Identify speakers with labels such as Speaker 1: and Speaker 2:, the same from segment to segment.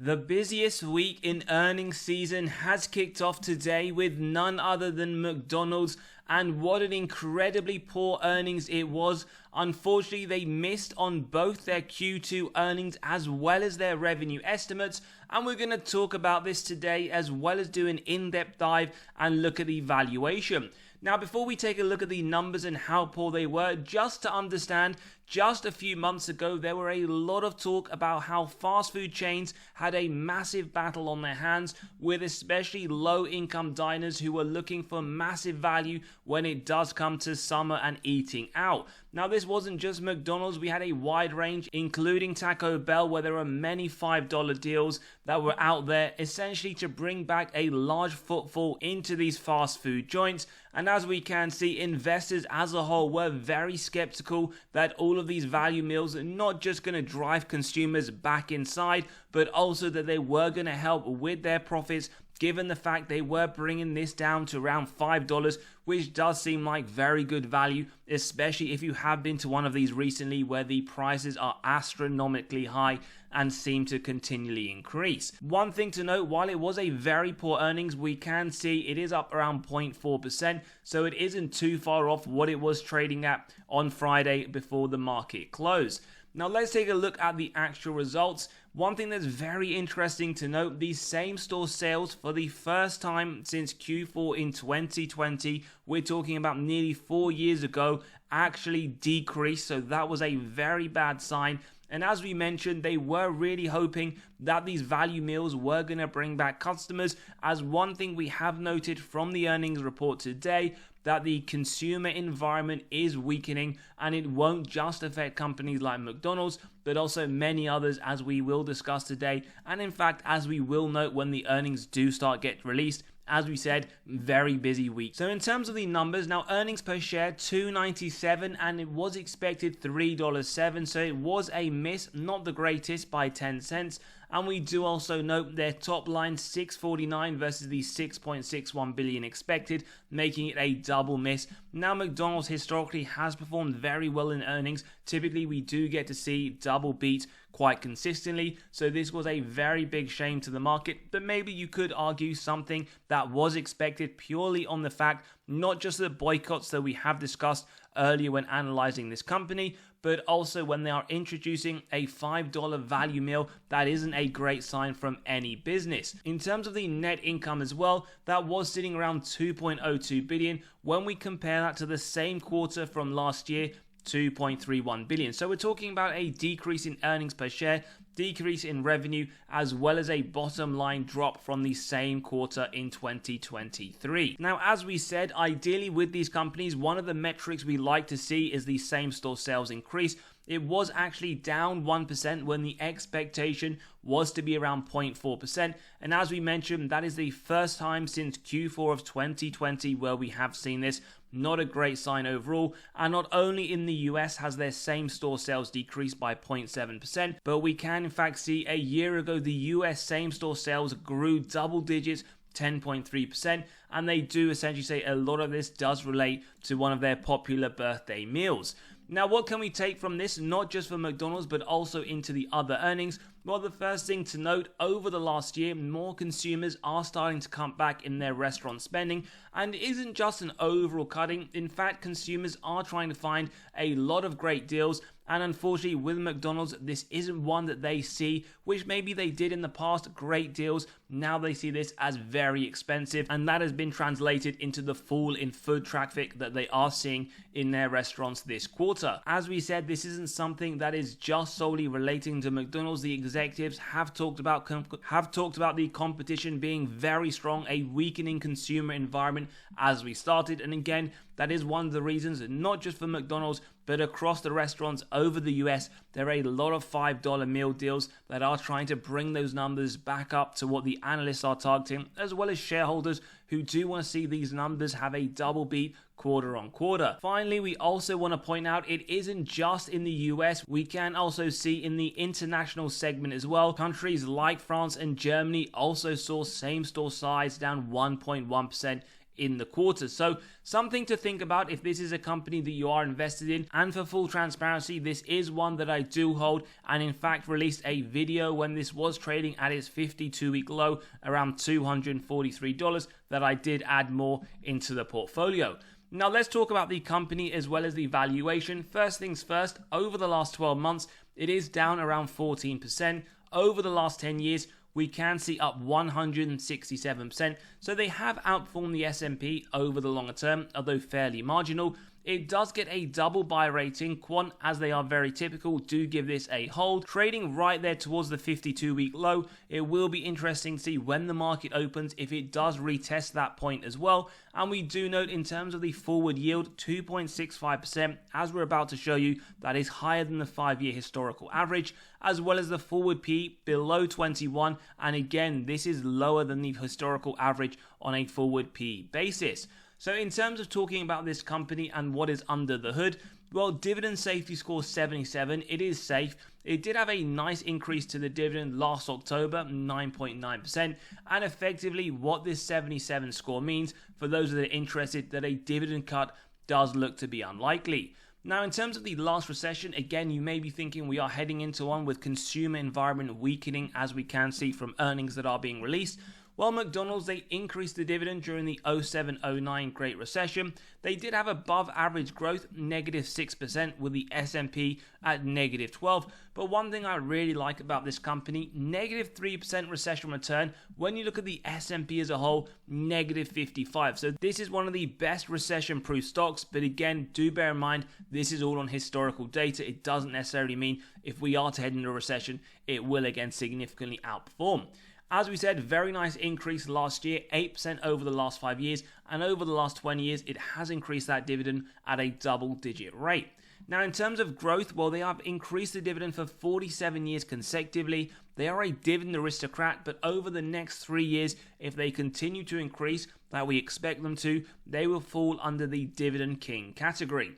Speaker 1: The busiest week in earnings season has kicked off today with none other than McDonald's, and what an incredibly poor earnings it was. Unfortunately, they missed on both their Q2 earnings as well as their revenue estimates, and we're going to talk about this today as well as do an in-depth dive and look at the valuation. Now, before we take a look at the numbers and how poor they were, just to understand, just a few months ago, there were a lot of talk about how fast food chains had a massive battle on their hands with especially low-income diners who were looking for massive value when it does come to summer and eating out. Now, this wasn't just McDonald's. We had a wide range, including Taco Bell, where there were many $5 deals that were out there, essentially to bring back a large footfall into these fast food joints. And as we can see, investors as a whole were very skeptical that all of these value meals are not just going to drive consumers back inside, but also that they were going to help with their profits, given the fact they were bringing this down to around $5, which does seem like very good value, especially if you have been to one of these recently where the prices are astronomically high and seem to continually increase. One thing to note, while it was a very poor earnings, we can see it is up around 0.4%, so it isn't too far off what it was trading at on Friday before the market closed. Now let's take a look at the actual results. One thing that's very interesting to note, these same store sales for the first time since Q4 in 2020, we're talking about nearly 4 years ago, actually decreased. So that was a very bad sign. And as we mentioned, they were really hoping that these value meals were going to bring back customers, as one thing we have noted from the earnings report today, that the consumer environment is weakening, and it won't just affect companies like McDonald's, but also many others, as we will discuss today, and in fact, as we will note when the earnings do start get released. As we said, very busy week. So in terms of the numbers, now earnings per share $2.97, and it was expected $3.07, so it was a miss, not the greatest, by 10 cents. And we do also note their top line $6.49 versus the $6.61 billion expected, making it a double miss. Now McDonald's historically has performed very well in earnings. Typically we do get to see double beats quite consistently, so this was a very big shame to the market, but maybe you could argue something that was expected purely on the fact not just the boycotts that we have discussed earlier when analyzing this company, but also when they are introducing a $5 value meal. That isn't a great sign from any business. In terms of the net income as well, that was sitting around $2.02 billion. When we compare that to the same quarter from last year, $2.31 billion. So we're talking about a decrease in earnings per share, decrease in revenue, as well as a bottom line drop from the same quarter in 2023. Now, as we said, ideally with these companies, one of the metrics we like to see is the same store sales increase. It was actually down 1% when the expectation was to be around 0.4%. And as we mentioned, that is the first time since Q4 of 2020 where we have seen this. Not a great sign overall. And not only in the US has their same store sales decreased by 0.7%, but we can in fact see a year ago the US same store sales grew double digits, 10.3%, and they do essentially say a lot of this does relate to one of their popular birthday meals. Now, what can we take from this, not just for McDonald's, but also into the other earnings? Well, the first thing to note, over the last year, more consumers are starting to come back in their restaurant spending, and it isn't just an overall cutting. In fact, consumers are trying to find a lot of great deals, and unfortunately with McDonald's, this isn't one that they see, which maybe they did in the past, great deals. Now they see this as very expensive, and that has been translated into the fall in foot traffic that they are seeing in their restaurants this quarter. As we said, this isn't something that is just solely relating to McDonald's. The executives have talked about the competition being very strong, a weakening consumer environment as we started, and again, that is one of the reasons, not just for McDonald's, but across the restaurants over the US, there are a lot of $5 meal deals that are trying to bring those numbers back up to what the analysts are targeting, as well as shareholders who do want to see these numbers have a double beat quarter on quarter. Finally, we also want to point out it isn't just in the US. We can also see in the international segment as well. Countries like France and Germany also saw same store size down 1.1% in the quarter. So something to think about if this is a company that you are invested in. And for full transparency, this is one that I do hold, and in fact released a video when this was trading at its 52-week low around $243 that I did add more into the portfolio. Now let's talk about the company as well as the valuation. First things first, over the last 12 months, it is down around 14%. Over the last 10 years, we can see up 167%. So they have outperformed the S&P over the longer term, although fairly marginal. It does get a double buy rating. Quant, as they are very typical, do give this a hold. Trading right there towards the 52-week low. It will be interesting to see when the market opens if it does retest that point as well. And we do note in terms of the forward yield, 2.65%, as we're about to show you, that is higher than the 5-year historical average, as well as the forward P below 21. And again, this is lower than the historical average on a forward P basis. So in terms of talking about this company and what is under the hood, well, dividend safety score 77, it is safe. It did have a nice increase to the dividend last October, 9.9%, and effectively what this 77 score means, for those that are interested, that a dividend cut does look to be unlikely. Now, in terms of the last recession, again, you may be thinking we are heading into one with consumer environment weakening, as we can see from earnings that are being released. Well, McDonald's, they increased the dividend during the 07-09 Great Recession. They did have above average growth, -6%, with the S&P at -12. But one thing I really like about this company, -3% recession return. When you look at the S&P as a whole, -55. So this is one of the best recession-proof stocks. But again, do bear in mind, this is all on historical data. It doesn't necessarily mean if we are to head into a recession, it will again significantly outperform. As we said, very nice increase last year, 8% over the last 5 years, and over the last 20 years, it has increased that dividend at a double-digit rate. Now, in terms of growth, well, they have increased the dividend for 47 years consecutively. They are a dividend aristocrat, but over the next 3 years, if they continue to increase, that we expect them to, they will fall under the dividend king category.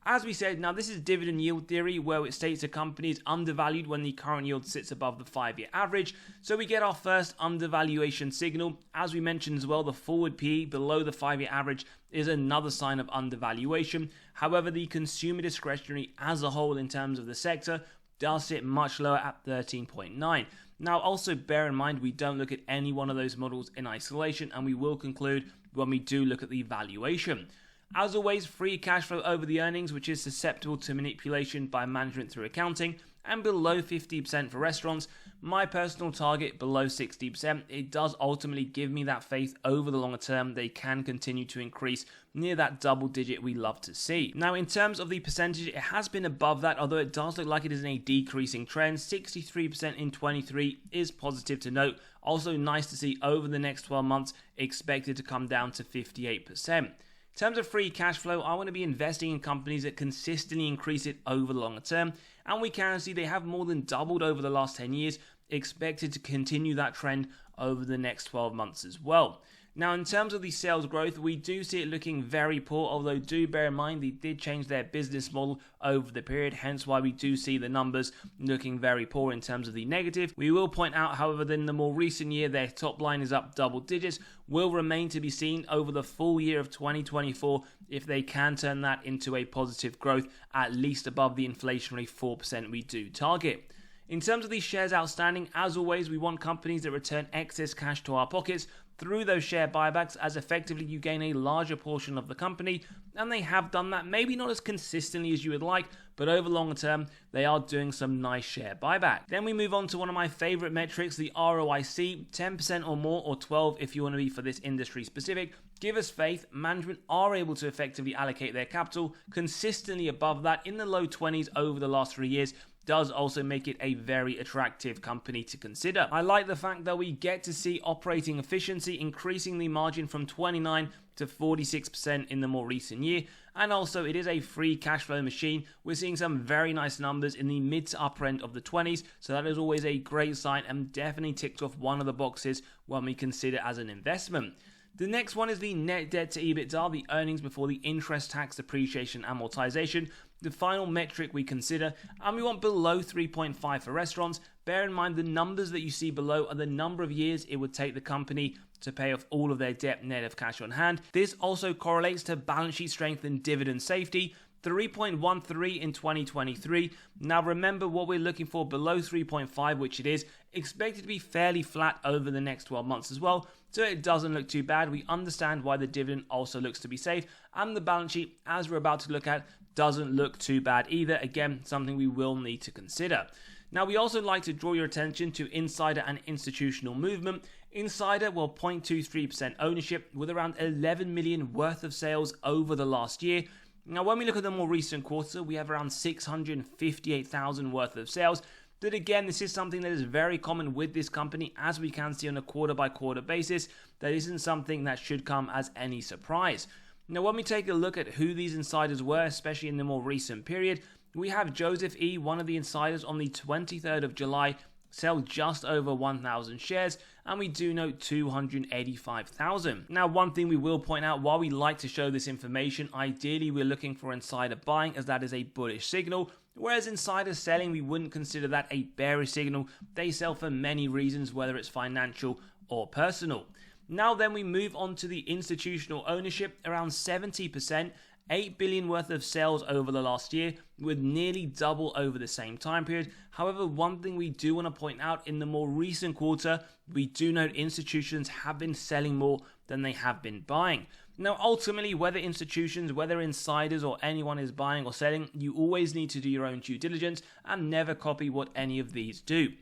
Speaker 1: As we said, now this is dividend yield theory, where it states a company is undervalued when the current yield sits above the 5-year average. So we get our first undervaluation signal. As we mentioned as well, the forward PE below the 5-year average is another sign of undervaluation. However, the consumer discretionary as a whole in terms of the sector does sit much lower at 13.9. Now, also bear in mind, we don't look at any one of those models in isolation, and we will conclude when we do look at the valuation. As always, free cash flow over the earnings, which is susceptible to manipulation by management through accounting, and below 50% for restaurants. My personal target, below 60%. It does ultimately give me that faith over the longer term they can continue to increase near that double digit we love to see. Now, in terms of the percentage, it has been above that, although it does look like it is in a decreasing trend. 63% in 23 is positive to note. Also nice to see over the next 12 months, expected to come down to 58%. In terms of free cash flow, I want to be investing in companies that consistently increase it over the longer term, and we can see they have more than doubled over the last 10 years, expected to continue that trend over the next 12 months as well. Now, in terms of the sales growth, we do see it looking very poor, although do bear in mind they did change their business model over the period, hence why we do see the numbers looking very poor in terms of the negative. We will point out, however, that in the more recent year, their top line is up double digits. Will remain to be seen over the full year of 2024 if they can turn that into a positive growth, at least above the inflationary 4% we do target. In terms of these shares outstanding, as always, we want companies that return excess cash to our pockets through those share buybacks, as effectively you gain a larger portion of the company, and they have done that, maybe not as consistently as you would like, but over longer term, they are doing some nice share buyback. Then we move on to one of my favorite metrics, the ROIC, 10% or more, or 12 if you want to be for this industry specific. Give us faith, management are able to effectively allocate their capital consistently above that in the low 20s over the last 3 years. Does also make it a very attractive company to consider. I like the fact that we get to see operating efficiency increasing the margin from 29 to 46% in the more recent year, and also it is a free cash flow machine. We're seeing some very nice numbers in the mid to upper end of the 20s, so that is always a great sign and definitely ticks off one of the boxes when we consider as an investment. The next one is the net debt to EBITDA, the earnings before the interest, tax, depreciation, amortization. the final metric we consider, and we want below 3.5 for restaurants. Bear in mind the numbers that you see below are the number of years it would take the company to pay off all of their debt net of cash on hand. This also correlates to balance sheet strength and dividend safety. 3.13 in 2023. Now remember what we're looking for below 3.5, which it is expected to be fairly flat over the next 12 months as well. So it doesn't look too bad. We understand why the dividend also looks to be safe, and the balance sheet, as we're about to look at, doesn't look too bad either. Again, something we will need to consider. Now we also like to draw your attention to insider and institutional movement. Insider, well, 0.23% ownership with around 11 million worth of sales over the last year. Now, when we look at the more recent quarter, we have around 658,000 worth of sales. But again, this is something that is very common with this company, as we can see on a quarter-by-quarter basis. That isn't something that should come as any surprise. Now, when we take a look at who these insiders were, especially in the more recent period, we have Joseph E., one of the insiders, on the 23rd of July, sell just over 1,000 shares, and we do note 285,000. Now, one thing we will point out, while we like to show this information, ideally we're looking for insider buying, as that is a bullish signal, whereas insider selling, we wouldn't consider that a bearish signal. They sell for many reasons, whether it's financial or personal. Now then, we move on to the institutional ownership, around 70%, 8 billion worth of sales over the last year, with nearly double over the same time period. However, one thing we do want to point out, in the more recent quarter, we do note institutions have been selling more than they have been buying. Now, ultimately, whether institutions, whether insiders or anyone is buying or selling, you always need to do your own due diligence and never copy what any of these do.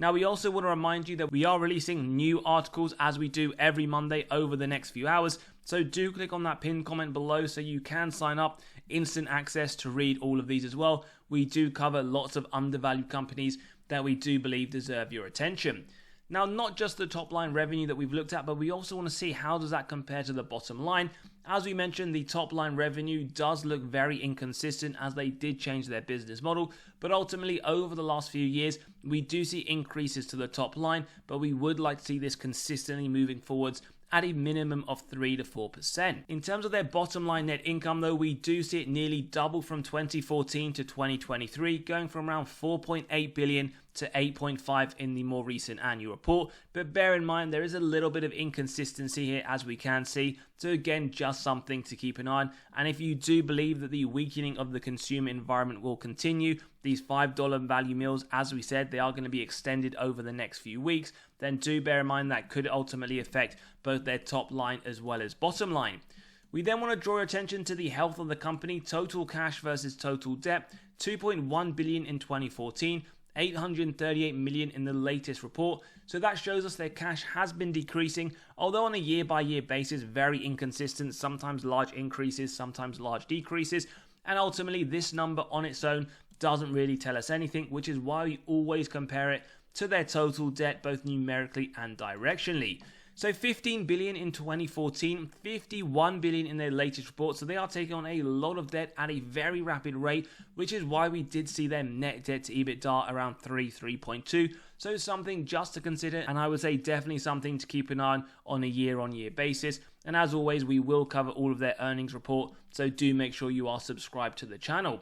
Speaker 1: Now, we also want to remind you that we are releasing new articles as we do every Monday over the next few hours. So do click on that pinned comment below so you can sign up. Instant access to read all of these as well. We do cover lots of undervalued companies that we do believe deserve your attention. Now, not just the top line revenue that we've looked at, but we also want to see how does that compare to the bottom line. As we mentioned, the top line revenue does look very inconsistent, as they did change their business model, but ultimately over the last few years, we do see increases to the top line, but we would like to see this consistently moving forwards at a minimum of 3 to 4%. In terms of their bottom line net income though, we do see it nearly double from 2014 to 2023, going from around 4.8 billion to 8.5 in the more recent annual report. But bear in mind, there is a little bit of inconsistency here, as we can see. So again, just something to keep an eye on. And if you do believe that the weakening of the consumer environment will continue, these $5 value meals, as we said, they are going to be extended over the next few weeks, then do bear in mind that could ultimately affect both their top line as well as bottom line. We then want to draw your attention to the health of the company. Total cash versus total debt, 2.1 billion in 2014, 838 million in the latest report. So that shows us their cash has been decreasing, although on a year-by-year basis, very inconsistent, sometimes large increases, sometimes large decreases, and ultimately this number on its own doesn't really tell us anything, which is why we always compare it to their total debt, both numerically and directionally. So 15 billion in 2014, 51 billion in their latest report. So they are taking on a lot of debt at a very rapid rate, which is why we did see their net debt to EBITDA around 3.2. So something just to consider, and I would say definitely something to keep an eye on a year-on-year basis. And as always, we will cover all of their earnings report, so do make sure you are subscribed to the channel.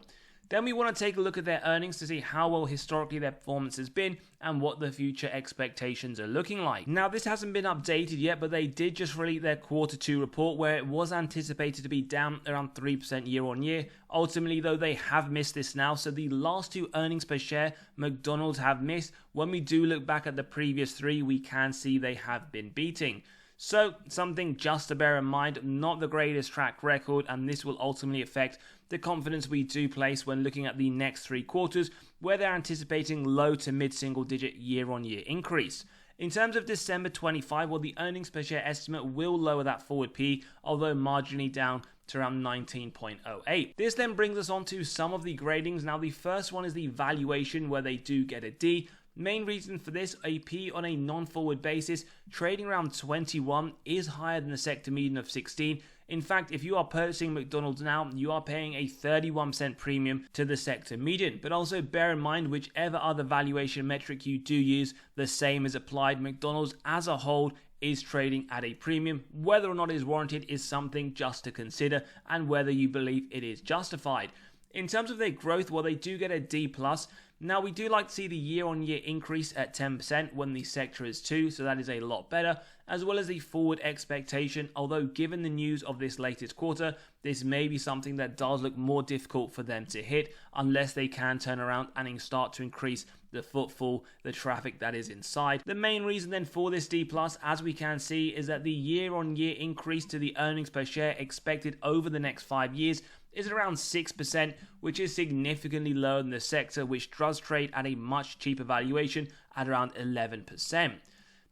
Speaker 1: Then we want to take a look at their earnings to see how well historically their performance has been and what the future expectations are looking like. Now, this hasn't been updated yet, but they did just release their Q2 report, where it was anticipated to be down around 3% year on year. Ultimately, though, they have missed this now. So the last two earnings per share, McDonald's have missed. When we do look back at the previous three, we can see they have been beating. So something just to bear in mind, not the greatest track record, and this will ultimately affect the confidence we do place when looking at the next 3 quarters, where they're anticipating low to mid-single digit year-on-year increase. In terms of December 25, well, the earnings per share estimate will lower that forward P, although marginally down to around 19.08. This then brings us on to some of the gradings. Now, the first one is the valuation, where they do get a D. Main reason for this, a P on a non-forward basis, trading around 21 is higher than the sector median of 16. In fact, if you are purchasing McDonald's now, you are paying a 31% premium to the sector median. But also bear in mind, whichever other valuation metric you do use, the same is applied. McDonald's as a whole is trading at a premium. Whether or not it is warranted is something just to consider, and whether you believe it is justified. In terms of their growth, well, they do get a D+. Now, we do like to see the year-on-year increase at 10% when the sector is 2, so that is a lot better, as well as the forward expectation, although given the news of this latest quarter, this may be something that does look more difficult for them to hit unless they can turn around and start to increase the footfall, the traffic that is inside. The main reason then for this D+, as we can see, is that the year-on-year increase to the earnings per share expected over the next 5 years is around 6%, which is significantly lower than the sector, which does trade at a much cheaper valuation at around 11%.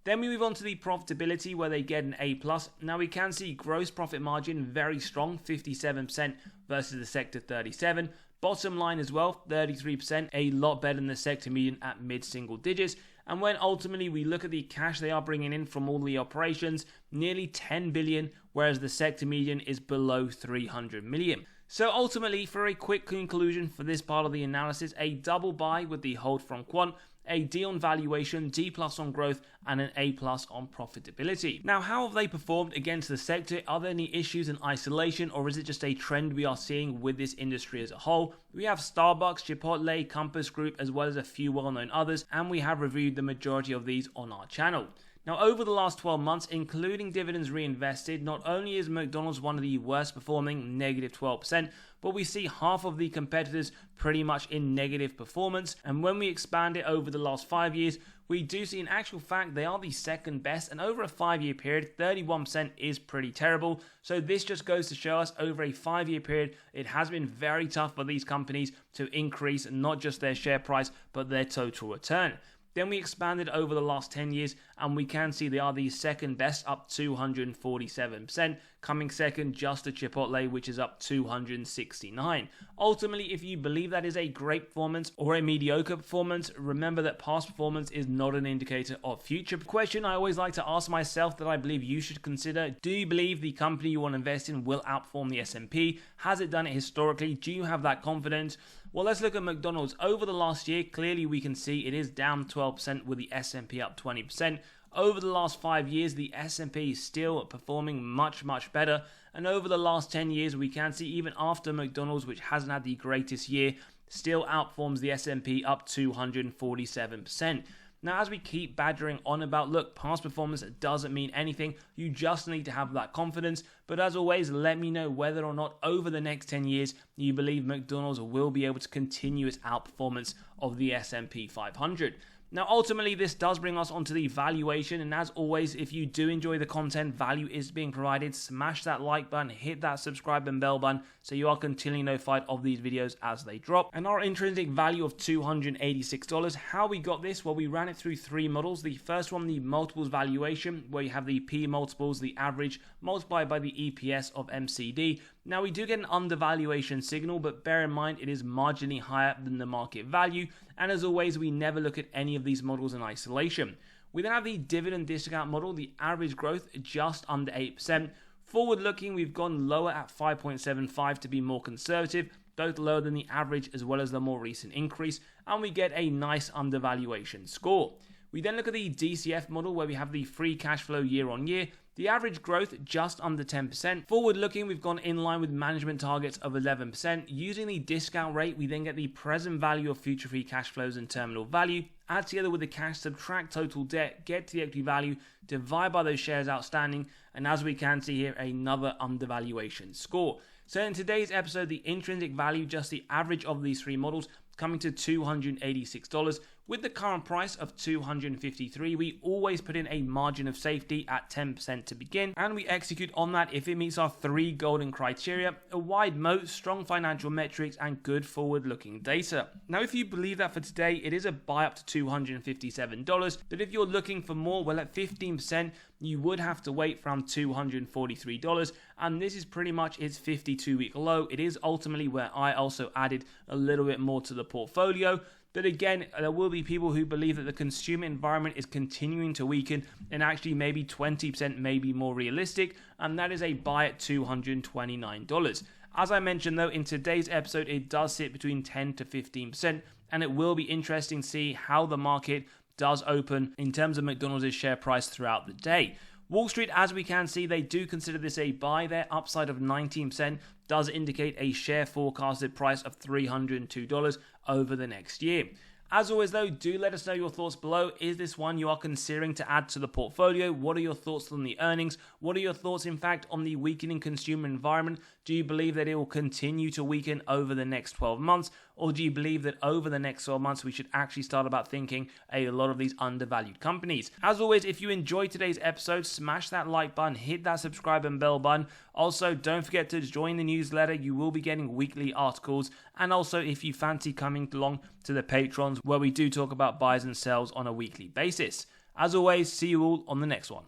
Speaker 1: Then we move on to the profitability, where they get an A+. Now we can see gross profit margin very strong, 57% versus the sector 37%. Bottom line as well, 33%, a lot better than the sector median at mid-single digits. And when ultimately we look at the cash they are bringing in from all the operations, nearly 10 billion, whereas the sector median is below 300 million. So ultimately, for a quick conclusion for this part of the analysis, a double buy with the hold from Quant, a D on valuation, D+ on growth, and an A+ on profitability. Now, how have they performed against the sector? Are there any issues in isolation, or is it just a trend we are seeing with this industry as a whole? We have Starbucks, Chipotle, Compass Group, as well as a few well-known others, and we have reviewed the majority of these on our channel. Now, over the last 12 months, including dividends reinvested, not only is McDonald's one of the worst performing, negative 12%, but we see half of the competitors pretty much in negative performance. And when we expand it over the last 5 years, we do see in actual fact they are the second best, and over a 5-year period, 31% is pretty terrible. So this just goes to show us over a 5-year period, it has been very tough for these companies to increase not just their share price, but their total return. Then we expanded over the last 10 years, and we can see they are the second best, up 247%. Coming second just to Chipotle, which is up 269%. Ultimately, if you believe that is a great performance or a mediocre performance, remember that past performance is not an indicator of future. Question I always like to ask myself that I believe you should consider: do you believe the company you want to invest in will outperform the S&P? Has it done it historically? Do you have that confidence? Well, let's look at McDonald's. Over the last year, clearly we can see it is down 12% with the S&P up 20%. Over the last 5 years, the S&P is still performing much better. And over the last 10 years, we can see even after McDonald's, which hasn't had the greatest year, still outperforms the S&P up 247%. Now, as we keep badgering on about, look, past performance doesn't mean anything. You just need to have that confidence. But as always, let me know whether or not over the next 10 years, you believe McDonald's will be able to continue its outperformance of the S&P 500. Now, ultimately, this does bring us onto the valuation, and as always, if you do enjoy the content, value is being provided, smash that like button, hit that subscribe and bell button, so you are continually notified of these videos as they drop. And our intrinsic value of $286, how we got this? Well, we ran it through 3 models. The first one, the multiples valuation, where you have the P multiples, the average, multiplied by the EPS of MCD. Now, we do get an undervaluation signal, but bear in mind it is marginally higher than the market value. And as always, we never look at any of these models in isolation. We then have the dividend discount model, the average growth just under 8%. Forward looking, we've gone lower at 5.75 to be more conservative, both lower than the average as well as the more recent increase, and we get a nice undervaluation score. We then look at the DCF model, where we have the free cash flow year on year. The average growth just under 10%. Forward looking, we've gone in line with management targets of 11%. Using the discount rate, we then get the present value of future free cash flows and terminal value. Add together with the cash, subtract total debt, get to the equity value, divide by those shares outstanding, and as we can see here, another undervaluation score. So in today's episode, the intrinsic value, just the average of these 3 models, coming to $286. With the current price of $253, we always put in a margin of safety at 10% to begin, and we execute on that if it meets our 3 golden criteria: a wide moat, strong financial metrics, and good forward-looking data. Now, if you believe that for today, it is a buy up to $257, but if you're looking for more, well, at 15%, you would have to wait for around $243, and this is pretty much its 52-week low. It is ultimately where I also added a little bit more to the portfolio. But again, there will be people who believe that the consumer environment is continuing to weaken, and actually maybe 20% may be more realistic, and that is a buy at $229. As I mentioned though, in today's episode, it does sit between 10 to 15%, and it will be interesting to see how the market does open in terms of McDonald's share price throughout the day. Wall Street, as we can see, they do consider this a buy. Their upside of 19% does indicate a share forecasted price of $302 over the next year. As always though, do let us know your thoughts below. Is this one you are considering to add to the portfolio? What are your thoughts on the earnings? What are your thoughts in fact on the weakening consumer environment? Do you believe that it will continue to weaken over the next 12 months? Or do you believe that over the next 12 months we should actually start about thinking a lot of these undervalued companies? As always, if you enjoyed today's episode, smash that like button, hit that subscribe and bell button. Also, don't forget to join the newsletter. You will be getting weekly articles. And also, if you fancy coming along to the Patrons, where we do talk about buys and sells on a weekly basis. As always, see you all on the next one.